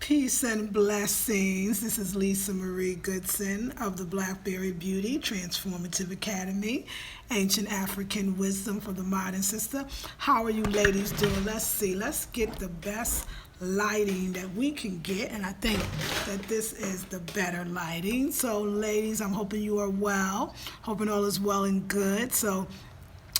Peace and blessings. This is Lisa Marie Goodson of the Blackberry Beauty Transformative Academy, Ancient African Wisdom for the Modern Sister. How are you ladies doing? Let's see. Let's get the best lighting that we can get, and I think that this is the better lighting. So ladies, I'm hoping you are well, hoping all is well and good. So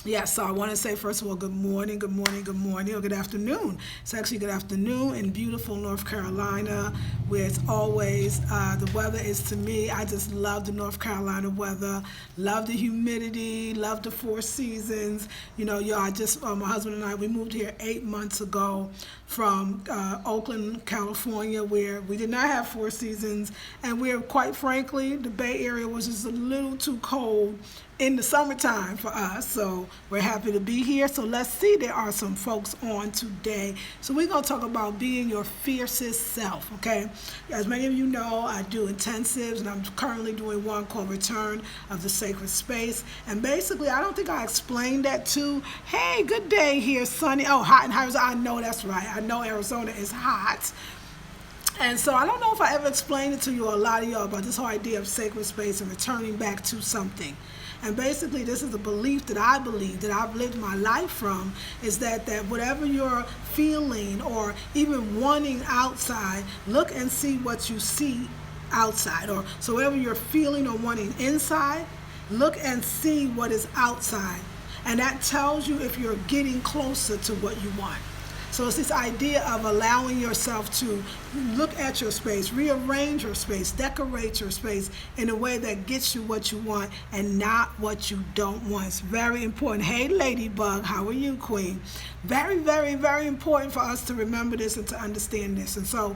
I want to say, first of all, good morning, good morning, good morning, or good afternoon. It's actually good afternoon in beautiful North Carolina, where it's always, the weather is, to me, I just love the North Carolina weather, love the humidity, love the four seasons. You know, y'all, my husband and I, we moved here 8 months ago from Oakland, California, where we did not have four seasons, and where, quite frankly, the Bay Area was just a little too cold in the summertime for us. So we're happy to be here. So let's see, there are some folks on today. So we're going to talk about being your fiercest self, okay? As many of you know, I do intensives, and I'm currently doing one called Return of the Sacred Space. And basically, I don't think I explained that too. Hey, good day here, sunny. Oh, hot in Arizona. I know that's right. I know Arizona is hot. And so I don't know if I ever explained it to you, or a lot of y'all, about this whole idea of sacred space and returning back to something. And basically, this is a belief that I believe, that I've lived my life from, is that whatever you're feeling or even wanting outside, look and see what you see outside. Or so whatever you're feeling or wanting inside, look and see what is outside. And that tells you if you're getting closer to what you want. So it's this idea of allowing yourself to look at your space, rearrange your space, decorate your space in a way that gets you what you want and not what you don't want. It's very important. Hey, Ladybug, how are you, Queen? Very, very, very important for us to remember this and to understand this. And so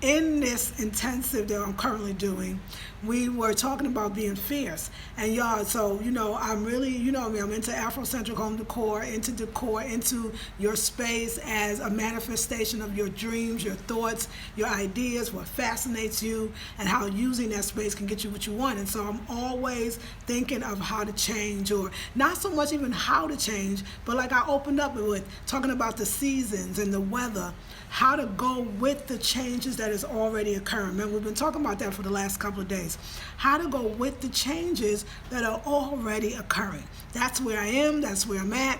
in this intensive that I'm currently doing, we were talking about being fierce. And y'all, so, I'm really, me, I'm into Afrocentric home decor, into your space as a manifestation of your dreams, your thoughts, your ideas, what fascinates you, and how using that space can get you what you want. And so I'm always thinking of how to change, or not so much even how to change, but like I opened up with talking about the seasons and the weather, how to go with the changes that is already occurring. Man, we've been talking about that for the last couple of days. How to go with the changes that are already occurring. That's where I am, that's where I'm at.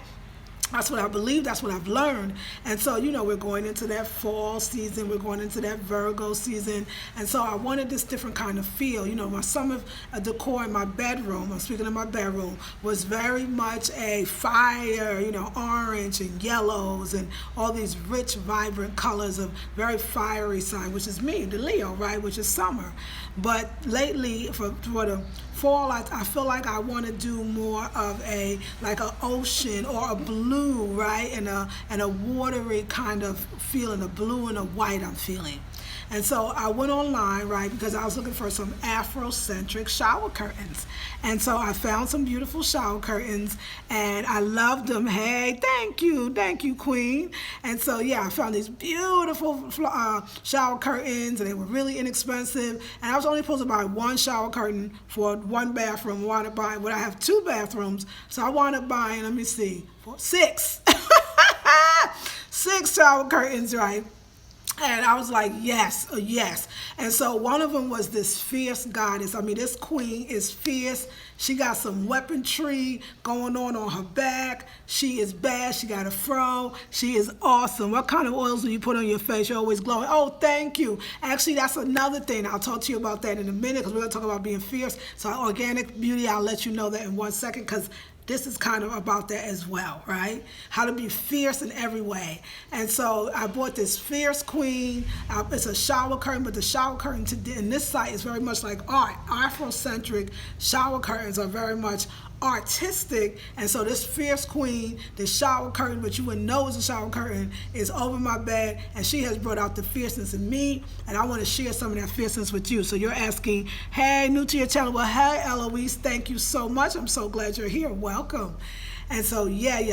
That's what I believe, that's what I've learned. And so, we're going into that fall season, we're going into that Virgo season. And so I wanted this different kind of feel. My summer decor in my bedroom, I'm speaking of my bedroom, was very much a fire, orange and yellows and all these rich, vibrant colors of very fiery sign, which is me, the Leo, right, which is summer. But lately, for the fall, I feel like I want to do more of an ocean or a blue, right, and a watery kind of feeling, a blue and a white I'm feeling. And so I went online, right, because I was looking for some Afrocentric shower curtains. And so I found some beautiful shower curtains, and I loved them. Hey, thank you, Queen. And so, yeah, I found these beautiful shower curtains, and they were really inexpensive. And I was only supposed to buy one shower curtain for one bathroom. I have two bathrooms, so I wound up buying, let me see, six. Six shower curtains, right? And I was like, yes. And so one of them was this fierce goddess. I mean, this queen is fierce. She got some weaponry going on her back. She is bad. She got a fro. She is awesome. What kind of oils do you put on your face? You're always glowing. Oh, thank you. Actually, that's another thing. I'll talk to you about that in a minute, because we're going to talk about being fierce. So organic beauty, I'll let you know that in 1 second, because this is kind of about that as well, right? How to be fierce in every way. And so I bought this fierce queen. It's a shower curtain, but the shower curtain in this site is very much like art. Afrocentric shower curtains are very much artistic. And so this fierce queen, this shower curtain, which you wouldn't know is a shower curtain, is over my bed, and she has brought out the fierceness in me, and I want to share some of that fierceness with you. So you're asking, hey, new to your channel. Well, hey, Eloise, thank you so much. I'm so glad you're here. Welcome. And so,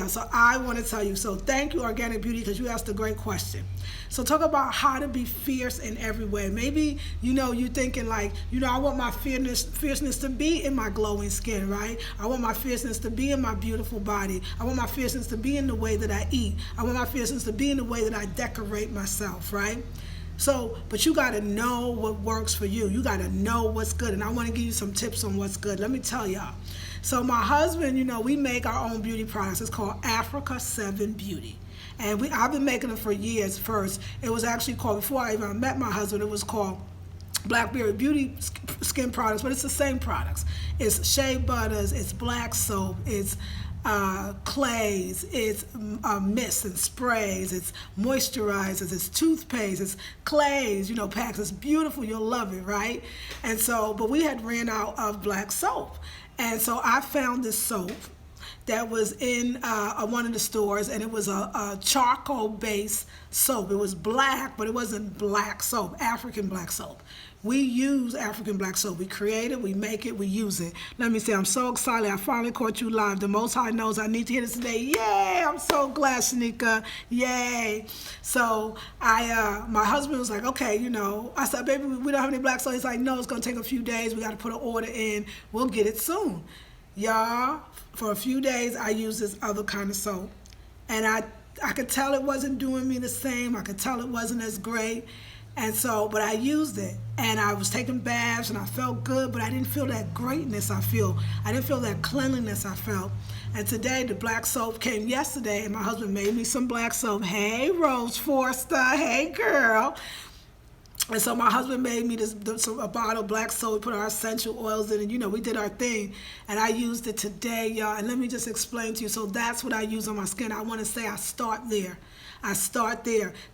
so I want to tell you, so thank you, Organic Beauty, because you asked a great question. So talk about how to be fierce in every way. Maybe, you're thinking like, I want my fierceness to be in my glowing skin, right? I want my fierceness to be in my beautiful body. I want my fierceness to be in the way that I eat. I want my fierceness to be in the way that I decorate myself, right? So, but you got to know what works for you. You got to know what's good. And I want to give you some tips on what's good. Let me tell y'all. So my husband, we make our own beauty products. It's called Africa 7 Beauty. And I've been making them for years. First, it was actually called, before I even met my husband, it was called Blackberry Beauty Skin Products, but it's the same products. It's shea butters, it's black soap, it's clays, it's mists and sprays, it's moisturizers, it's toothpaste, it's clays, packs. It's beautiful. You'll love it, right? And so, but we had ran out of black soap. And so I found this soap that was in one of the stores, and it was a charcoal-based soap. It was black, but it wasn't black soap, African black soap. We use African black soap. We create it, we make it, we use it. Let me say, I'm so excited. I finally caught you live. The Most High knows I need to hear this today. Yay! I'm so glad, Shanika. Yay! So my husband was like, okay, I said, baby, we don't have any black soap. He's like, no, it's going to take a few days. We got to put an order in. We'll get it soon. Y'all, for a few days, I used this other kind of soap. And I could tell it wasn't doing me the same. I could tell it wasn't as great. And so, but I used it, and I was taking baths, and I felt good, but I didn't feel that greatness I feel. I didn't feel that cleanliness I felt. And today, the black soap came yesterday, and my husband made me some black soap. Hey, Rose Forster. Hey, girl. And so my husband made me a bottle of black soap. We put our essential oils in, and we did our thing. And I used it today, y'all. And let me just explain to you. So that's what I use on my skin. I want to say I start there.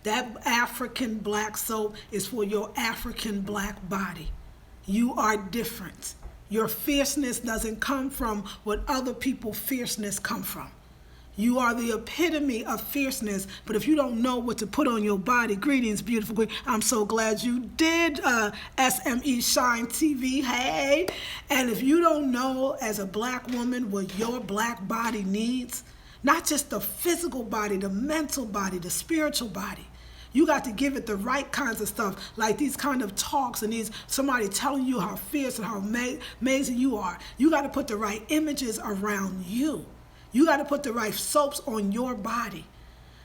That African black soap is for your African black body. You are different. Your fierceness doesn't come from what other people's fierceness come from. You are the epitome of fierceness, but if you don't know what to put on your body, greetings, beautiful queen. I'm so glad you did SME Shine TV, hey. And if you don't know as a black woman what your black body needs, not just the physical body, the mental body, the spiritual body, you got to give it the right kinds of stuff, like these kind of talks and somebody telling you how fierce and how amazing you are. You got to put the right images around you. You got to put the right soaps on your body.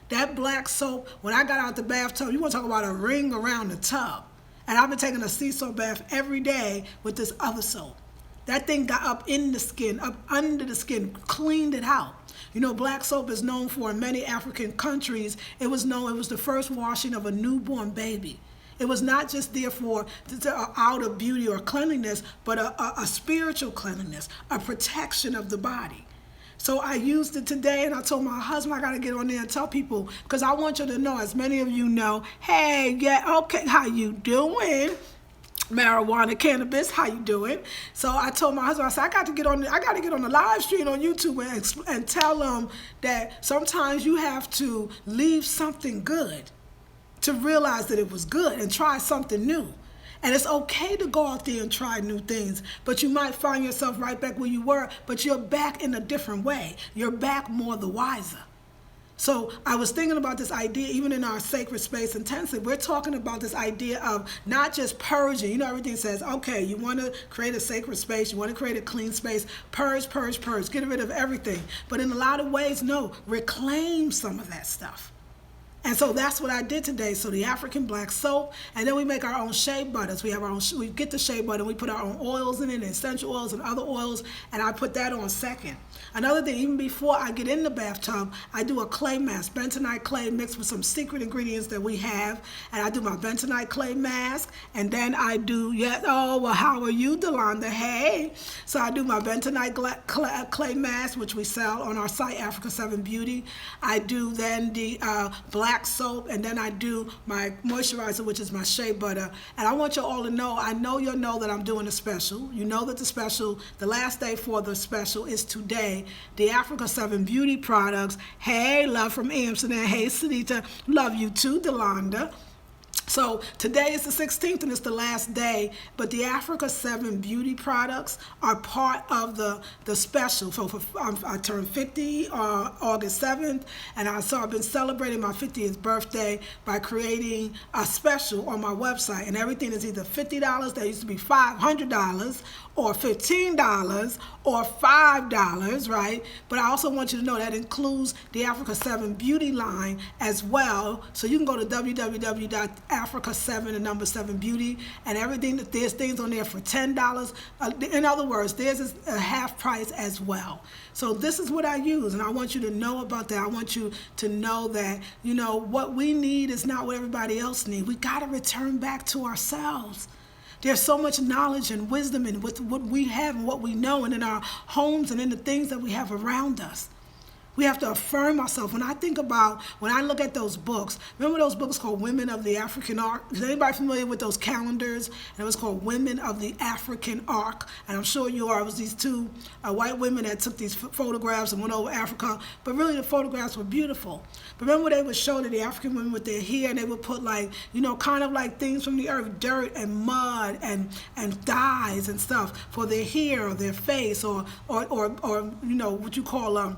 That black soap, when I got out the bathtub, you want to talk about a ring around the tub. And I've been taking a sea salt bath every day with this other soap. That thing got up in the skin, up under the skin, cleaned it out. Black soap is known for, in many African countries, it was the first washing of a newborn baby. It was not just there for outer beauty or cleanliness, but a spiritual cleanliness, a protection of the body. So I used it today, and I told my husband I got to get on there and tell people, because I want you to know, as many of you know, hey, yeah, okay, how you doing? Marijuana, cannabis, how you doing? So I told my husband, I said, I got to get on the live stream on YouTube and tell them that sometimes you have to leave something good to realize that it was good and try something new. And it's okay to go out there and try new things, but you might find yourself right back where you were, but you're back in a different way. You're back more the wiser. So I was thinking about this idea, even in our Sacred Space Intensive, we're talking about this idea of not just purging. Everything says, okay, you want to create a sacred space, you want to create a clean space, purge, purge, purge, get rid of everything. But in a lot of ways, no, reclaim some of that stuff. And so that's what I did today. So the African black soap, and then we make our own shea butters. We get the shea butter, and we put our own oils in it, essential oils and other oils, and I put that on second. Another thing, even before I get in the bathtub, I do a clay mask, bentonite clay mixed with some secret ingredients that we have, and I do my bentonite clay mask, and then I do, how are you, Delonda? Hey. So I do my bentonite clay mask, which we sell on our site, Africa 7 Beauty. I do then the black soap, and then I do my moisturizer, which is my shea butter. And I want you all to know, I know you'll know that I'm doing a special. You know that the last day for the special is today. The Africa 7 Beauty products. Hey, love from Amsterdam. Hey, Sanita. Love you too, Delonda. So today is the 16th and it's the last day, but the Africa 7 Beauty products are part of the special. So I turned 50 August 7th, and I've been celebrating my 50th birthday by creating a special on my website, and everything is either $50, that used to be $500, or $15, or $5, right? But I also want you to know that includes the Africa 7 Beauty line as well. So you can go to www.africa7 Africa 7, the number 7 beauty, and everything. There's things on there for $10. In other words, theirs is a half price as well. So this is what I use, and I want you to know about that. I want you to know that, you know, what we need is not what everybody else needs. We got to return back to ourselves. There's so much knowledge and wisdom in what we have and what we know, and in our homes and in the things that we have around us. We have to affirm ourselves. When I look at those books, remember those books called Women of the African Ark? Is anybody familiar with those calendars? And it was called Women of the African Ark. And I'm sure you are. It was these two white women that took these photographs and went over Africa. But really the photographs were beautiful. But remember they would show that the African women with their hair, and they would put like, you know, kind of like things from the earth, dirt and mud and dyes and stuff for their hair or their face or you know, what you call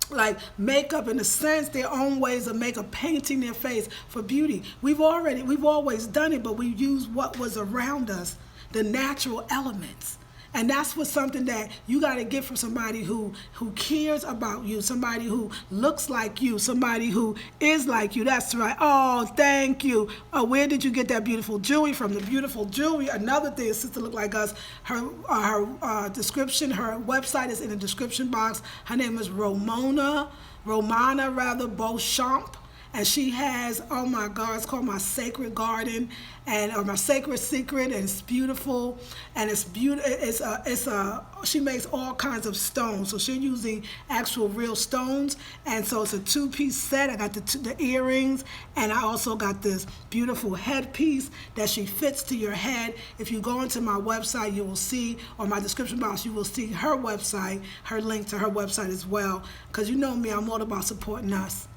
like makeup, in a sense, their own ways of makeup, painting their face for beauty. We've always done it, but we use what was around us, the natural elements. And that's what something that you got to get from somebody who cares about you, somebody who looks like you, somebody who is like you. That's right. Oh, thank you. Where did you get that beautiful jewelry from? The beautiful jewelry. Another thing, a sister look like us. Her description, her website is in the description box. Her name is Romana Beauchamp. And she has, oh my God, it's called My Sacred Garden, or My Sacred Secret, and it's beautiful. And it's beautiful. She makes all kinds of stones. So she's using actual real stones. And so it's a 2-piece set. I got the earrings, and I also got this beautiful headpiece that she fits to your head. If you go into my website, you will see, or my description box, you will see her website, her link to her website as well. Because you know me, I'm all about supporting us.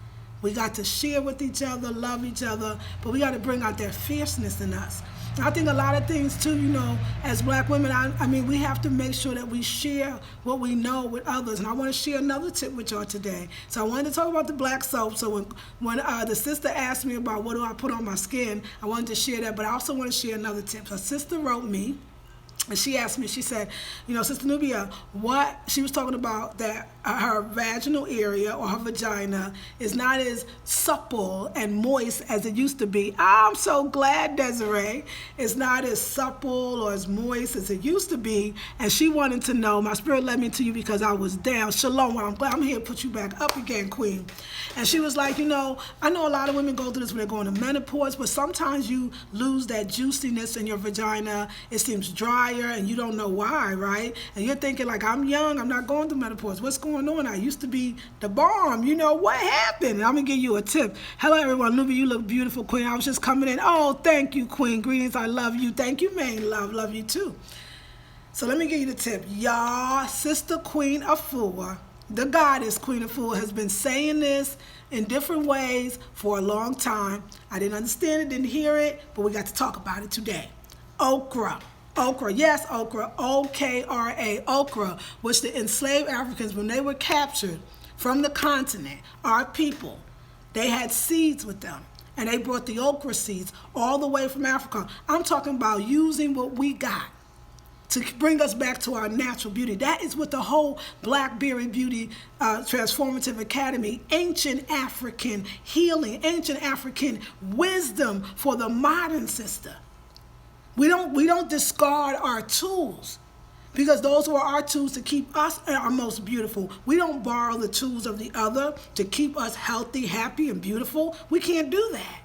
We got to share with each other, love each other, but we got to bring out that fierceness in us. I think a lot of things too, you know, as black women, I mean, we have to make sure that we share what we know with others. And I want to share another tip with y'all today. So I wanted to talk about the black soap. So when the sister asked me about what do I put on my skin, I wanted to share that, but I also want to share another tip. So a sister wrote me, and she asked me, she said, you know, Sister Nubia, she was talking about that her vaginal area or her vagina is not as supple and moist as it used to be. I'm so glad, Desiree. It's not as supple or as moist as it used to be. And she wanted to know, my spirit led me to you because I was down. Shalom, I'm glad I'm here to put you back up again, Queen. And she was like, you know, I know a lot of women go through this when they're going to menopause, but sometimes you lose that juiciness in your vagina. It seems drier and you don't know why, right? And you're thinking like, I'm young, I'm not going through menopause. What's going on? I used to be the bomb. You know, what happened? And I'm going to give you a tip. Hello, everyone. Luby, you look beautiful, Queen. I was just coming in. Oh, thank you, Queen. Greetings. I love you. Thank you, main love. Love you, too. So let me give you the tip. Y'all, Sister Queen Afua, the goddess Queen Afua, has been saying this in different ways for a long time. I didn't understand it, didn't hear it, but we got to talk about it today. Okra. Okra, yes, okra, O-K-R-A, okra, which the enslaved Africans, when they were captured from the continent, our people, they had seeds with them. And they brought the okra seeds all the way from Africa. I'm talking about using what we got to bring us back to our natural beauty. That is what the whole Blackberry Beauty Transformative Academy, ancient African healing, ancient African wisdom for the modern sister. We don't discard our tools, because those were our tools to keep us at our most beautiful. We don't borrow the tools of the other to keep us healthy, happy, and beautiful. We can't do that.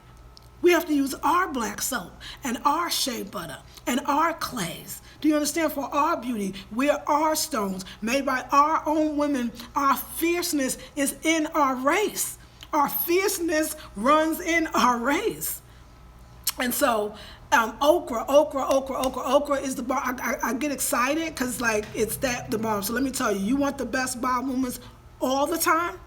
We have to use our black soap and our shea butter and our clays. Do you understand? For our beauty, we're our stones made by our own women. Our fierceness is in our race. Our fierceness runs in our race. And so okra is the bomb. I get excited because like it's the bomb. So let me tell you, you want the best bowel movements all the time?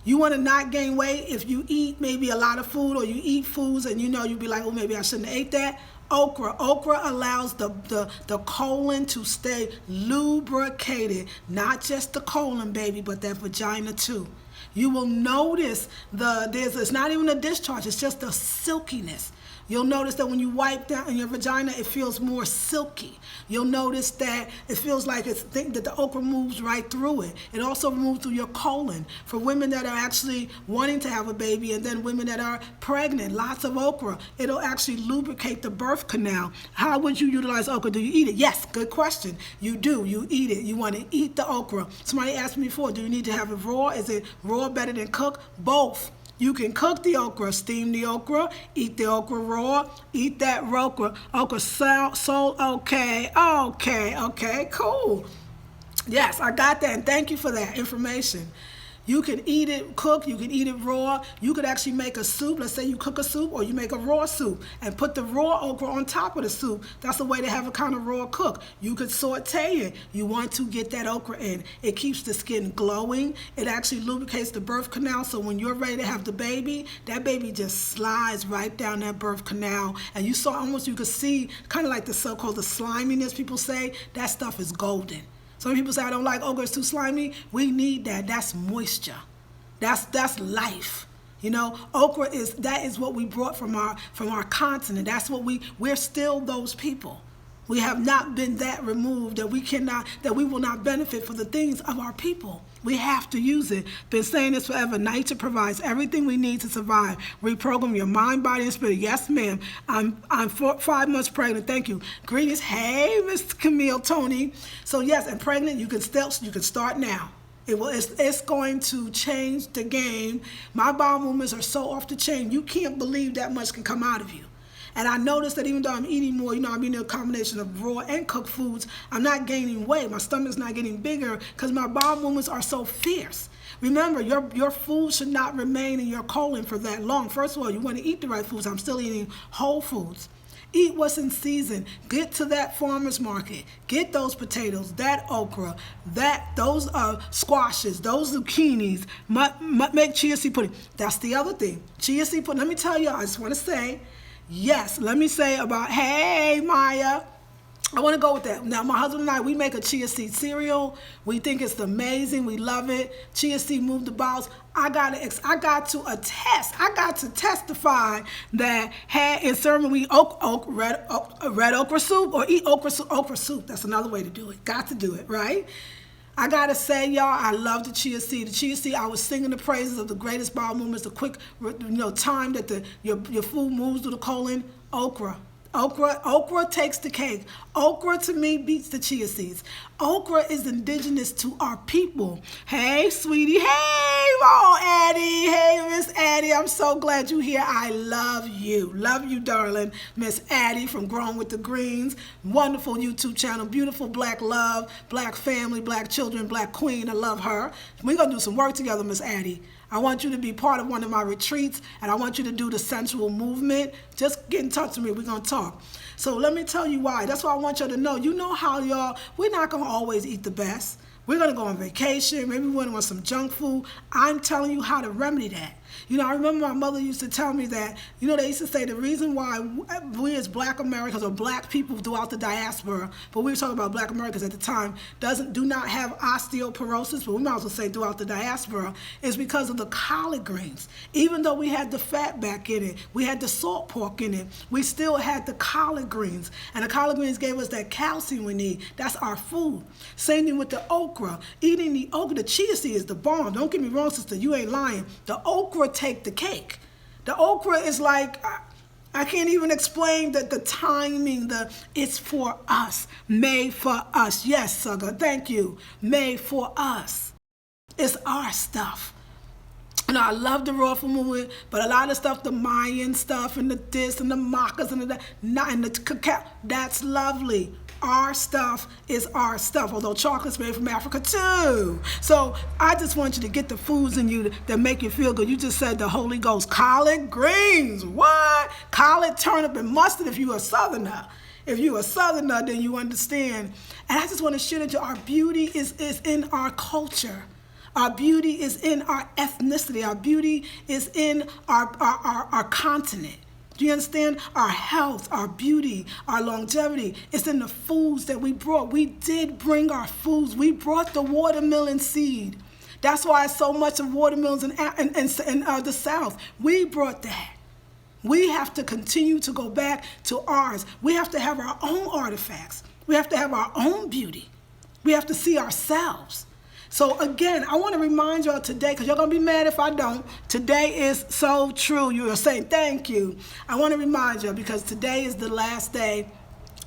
You want to not gain weight if you eat maybe a lot of food, or you eat foods and you know you'd be like, oh, maybe I shouldn't have ate that. Okra allows the colon to stay lubricated. Not just the colon, baby, but that vagina too. You will notice it's not even a discharge, it's just the silkiness. You'll notice that when you wipe down in your vagina, it feels more silky. You'll notice that it feels like that the okra moves right through it. It also moves through your colon. For women that are actually wanting to have a baby, and then women that are pregnant, lots of okra. It'll actually lubricate the birth canal. How would you utilize okra? Do you eat it? Yes, good question. You do. You eat it. You want to eat the okra. Somebody asked me before, do you need to have it raw? Is it raw better than cooked? Both. You can cook the okra, steam the okra, eat the okra raw, eat that okra. Okra sold, okay, cool. Yes, I got that, and thank you for that information. You can eat it cooked, you can eat it raw. You could actually make a soup. Let's say you cook a soup or you make a raw soup and put the raw okra on top of the soup. That's a way to have a kind of raw cook. You could saute it. You want to get that okra in. It keeps the skin glowing. It actually lubricates the birth canal, so when you're ready to have the baby, that baby just slides right down that birth canal. And you saw almost, you could see kind of like the so-called the sliminess people say. That stuff is golden. Some people say, I don't like okra, it's too slimy. We need that. That's moisture. That's life. You know, okra is what we brought from our continent. That's what we're still those people. We have not been that removed that we will not benefit for the things of our people. We have to use it. Been saying this forever. Nature provides everything we need to survive. Reprogram your mind, body, and spirit. Yes, ma'am. I'm 5 months pregnant. Thank you. Greetings. Hey, Mr. Camille, Tony. So yes, and pregnant, you can start now. It's going to change the game. My bowel movements are so off the chain. You can't believe that much can come out of you. And I noticed that even though I'm eating more, I'm eating a combination of raw and cooked foods, I'm not gaining weight. My stomach's not getting bigger because my bowel movements are so fierce. Remember, your food should not remain in your colon for that long. First of all, you want to eat the right foods. I'm still eating whole foods. Eat what's in season. Get to that farmer's market. Get those potatoes, that okra, those squashes, those zucchinis. Make chia seed pudding. That's the other thing. Chia seed pudding. Let me tell you, I just want to say, yes, let me say about, hey, Maya. I want to go with that. Now, my husband and I, we make a chia seed cereal. We think it's amazing. We love it. Chia seed move the bowels. I got to attest. I got to testify that in serving we red okra soup or eat okra soup. That's another way to do it. Got to do it, right? I gotta say, y'all, I love the chia seed. The chia seed, I was singing the praises of the greatest bowel movements, the quick, time that your food moves through the colon. Okra takes the cake. Okra to me beats the chia seeds. Okra is indigenous to our people. Hey, sweetie. Hey, Addie. Hey, Miss Addie. I'm so glad you're here. I love you. Love you, darling. Miss Addie from Growing with the Greens. Wonderful YouTube channel. Beautiful black love, black family, black children, black queen. I love her. We're going to do some work together, Miss Addie. I want you to be part of one of my retreats, and I want you to do the sensual movement. Just get in touch with me. We're going to talk. So let me tell you why. That's why I want y'all to know. You know how we're not going to always eat the best. We're going to go on vacation. Maybe we want some junk food. I'm telling you how to remedy that. I remember my mother used to tell me that, they used to say the reason why we as black Americans or black people throughout the diaspora, but we were talking about black Americans at the time, do not have osteoporosis, but we might as well say throughout the diaspora, is because of the collard greens. Even though we had the fat back in it, we had the salt pork in it, we still had the collard greens. And the collard greens gave us that calcium we need. That's our food. Same thing with the okra. Eating the okra, the chia seed is the bomb. Don't get me wrong, sister, you ain't lying. The okra take the cake. The okra is like, I can't even explain the timing, it's for us, made for us. Yes, Sugga, thank you. Made for us. It's our stuff. I love the raw food movement, but a lot of stuff, the Mayan stuff and the this and the macas and the cacao, that's lovely. Our stuff is our stuff, although chocolate's made from Africa too. So I just want you to get the foods in you that make you feel good. You just said the Holy Ghost. Collard greens, what? Collard, turnip, and mustard if you're a Southerner. If you're a Southerner, then you understand. And I just want to share that our beauty is in our culture. Our beauty is in our ethnicity. Our beauty is in our continent. Do you understand? Our health, our beauty, our longevity, it's in the foods that we brought. We did bring our foods. We brought the watermelon seed. That's why so much of watermelons in the South. We brought that. We have to continue to go back to ours. We have to have our own artifacts. We have to have our own beauty. We have to see ourselves. So again, I want to remind y'all today, because you're going to be mad if I don't. Today is so true. You are saying thank you. I want to remind you because today is the last day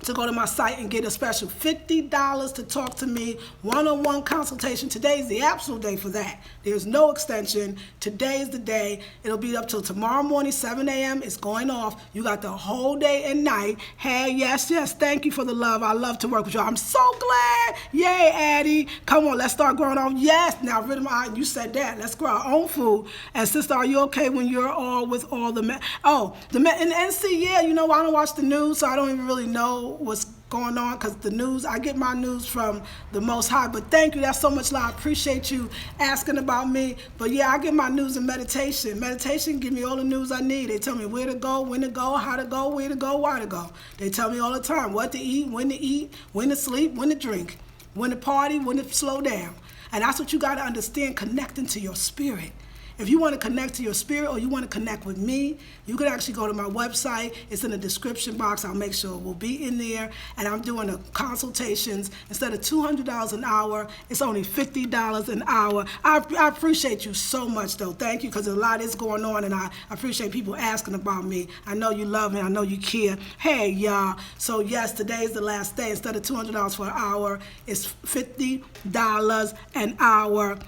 to go to my site and get a special $50 to talk to me, one-on-one consultation. Today is the absolute day for that. There's no extension. Today is the day. It'll be up till tomorrow morning, 7 a.m. It's going off. You got the whole day and night. Hey, yes, thank you for the love. I love to work with y'all. I'm so glad. Yay, Addie. Come on, let's start growing on. Yes, now, Rhythm, you said that. Let's grow our own food. And sister, are you okay when you're all with all the men? Oh, the men in NC, yeah, you know, I don't watch the news, so I don't even really know what's going on, because the news, I get my news from the Most High. But thank you, that's so much love. I appreciate you asking about me. But yeah, I get my news in meditation. Meditation give me all the news I need. They tell me where to go, when to go, how to go, where to go, why to go. They tell me all the time what to eat, when to sleep, when to drink, when to party, when to slow down. And that's what you got to understand, connecting to your spirit. If you want to connect to your spirit or you want to connect with me, you can actually go to my website. It's in the description box. I'll make sure it will be in there. And I'm doing the consultations. Instead of $200 an hour, it's only $50 an hour. I appreciate you so much, though. Thank you, because a lot is going on, and I appreciate people asking about me. I know you love me. I know you care. Hey, y'all. So, yes, today is the last day. Instead of $200 for an hour, it's $50 an hour.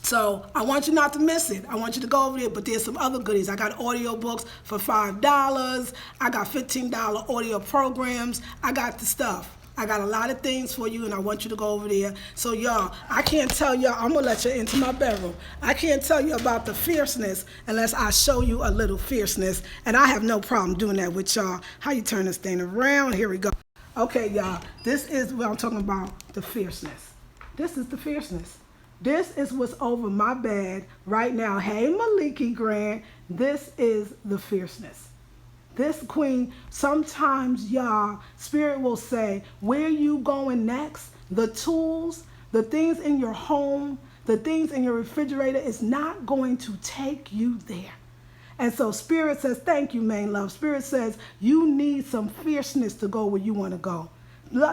So I want you not to miss it. I want you to go over there, but there's some other goodies. I got audio books for $5. I got $15 audio programs. I got the stuff. I got a lot of things for you, and I want you to go over there. So y'all, I can't tell y'all, I'm gonna let you into my bedroom. I can't tell you about the fierceness unless I show you a little fierceness, and I have no problem doing that with y'all. How you turn this thing around? Here we go. Okay, y'all, this is what I'm talking about, the fierceness. This is the fierceness. This is what's over my bed right now. Hey, Maliki Grant, this is the fierceness. This queen, sometimes y'all, spirit will say, where you going next? The tools, the things in your home, the things in your refrigerator is not going to take you there. And so spirit says, thank you, main love. Spirit says, you need some fierceness to go where you want to go.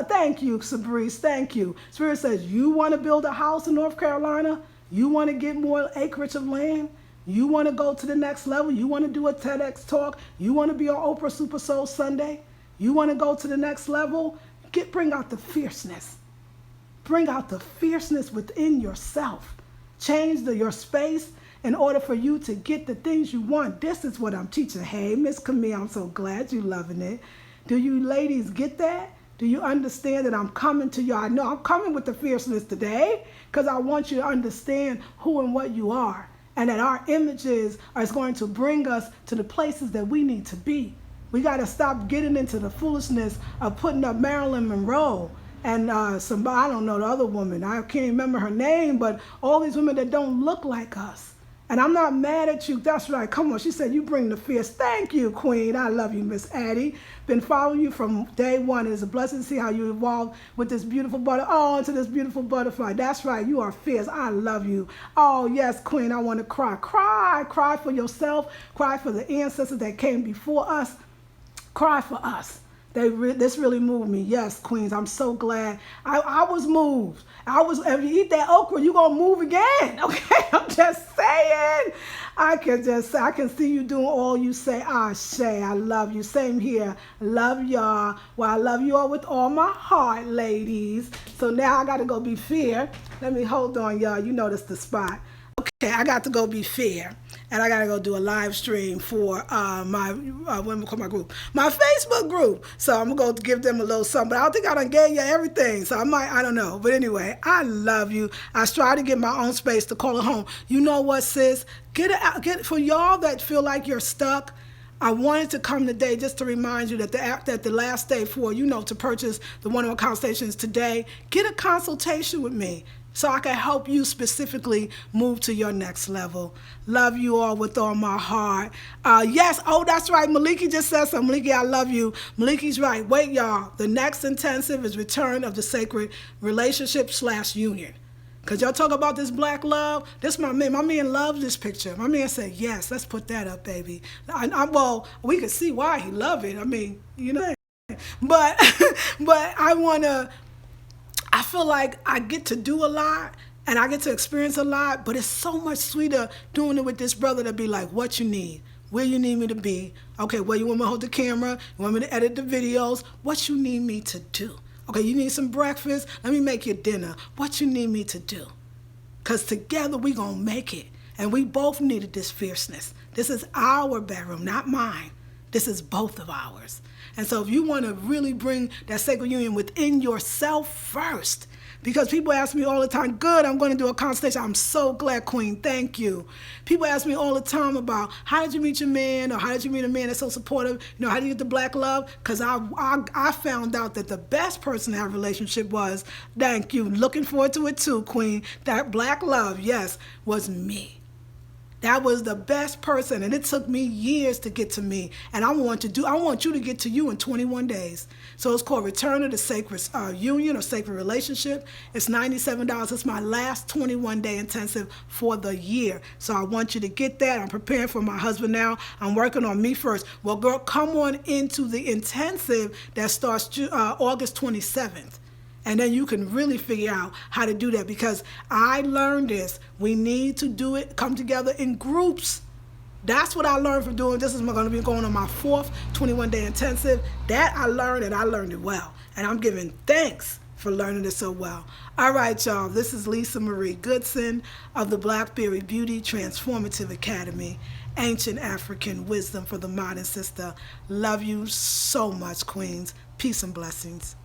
Thank you, Sabrice. Thank you. Spirit says, you want to build a house in North Carolina? You want to get more acreage of land? You want to go to the next level? You want to do a TEDx talk? You want to be on Oprah Super Soul Sunday? You want to go to the next level? Bring out the fierceness. Bring out the fierceness within yourself. Change your space in order for you to get the things you want. This is what I'm teaching. Hey, Miss Camille, I'm so glad you're loving it. Do you ladies get that? Do you understand that I'm coming to you? I know I'm coming with the fierceness today because I want you to understand who and what you are, and that our images are going to bring us to the places that we need to be. We got to stop getting into the foolishness of putting up Marilyn Monroe and somebody, I don't know, the other woman. I can't remember her name, but all these women that don't look like us. And I'm not mad at you. That's right. Come on. She said, you bring the fierce. Thank you, Queen. I love you, Miss Addie. Been following you from day one. It's a blessing to see how you evolved with this beautiful butterfly. Oh, into this beautiful butterfly. That's right. You are fierce. I love you. Oh, yes, Queen. I want to cry. Cry. Cry for yourself. Cry for the ancestors that came before us. Cry for us. This really moved me. Yes, Queens, I'm so glad. I was moved. If you eat that okra, you're going to move again. Okay, I'm just saying. I can see you doing all you say. Shay, I love you. Same here. Love y'all. Well, I love you all with all my heart, ladies. So now I got to go be fair. Let me hold on, y'all. You notice the spot. Okay, I got to go be fair, and I got to go do a live stream for my my Facebook group. So I'm going to go give them a little something, but I don't think I done gave you everything, so I don't know. But anyway, I love you. I strive to get my own space to call it home. You know what, sis? Get for y'all that feel like you're stuck. I wanted to come today just to remind you that the last day for, to purchase the one-on-one consultations today, get a consultation with me, so I can help you specifically move to your next level. Love you all with all my heart. Yes, oh, that's right. Maliki just said something. Maliki, I love you. Maliki's right. Wait, y'all. The next intensive is Return of the Sacred Relationship /Union. Because y'all talk about this black love. This my man. My man loves this picture. My man said, yes, let's put that up, baby. Well, we can see why he loved it. I mean, you know. But, but I feel like I get to do a lot and I get to experience a lot, but it's so much sweeter doing it with this brother to be like, what you need, where you need me to be. Okay, where you want me to hold the camera? You want me to edit the videos? What you need me to do? Okay, you need some breakfast? Let me make you dinner. What you need me to do? Because together we going to make it. And we both needed this fierceness. This is our bedroom, not mine. This is both of ours. And so if you want to really bring that sacred union within yourself first, because people ask me all the time, good, I'm going to do a consultation. I'm so glad, Queen. Thank you. People ask me all the time about how did you meet your man, or how did you meet a man that's so supportive? You know, how do you get the black love? Because I found out that the best person to have a relationship was, thank you, looking forward to it too, Queen. That black love, yes, was me. That was the best person, and it took me years to get to me. And I want you to get to you in 21 days. So it's called Return to the Sacred Union or Sacred Relationship. It's $97. It's my last 21-day intensive for the year. So I want you to get that. I'm preparing for my husband now. I'm working on me first. Well, girl, come on into the intensive that starts August 27th. And then you can really figure out how to do that, because I learned this. We need to do it, come together in groups. That's what I learned from doing. This is going to be going on my 4th 21-day intensive. That I learned, and I learned it well. And I'm giving thanks for learning it so well. All right, y'all. This is Lisa Marie Goodson of the Blackberry Beauty Transformative Academy. Ancient African wisdom for the modern sister. Love you so much, queens. Peace and blessings.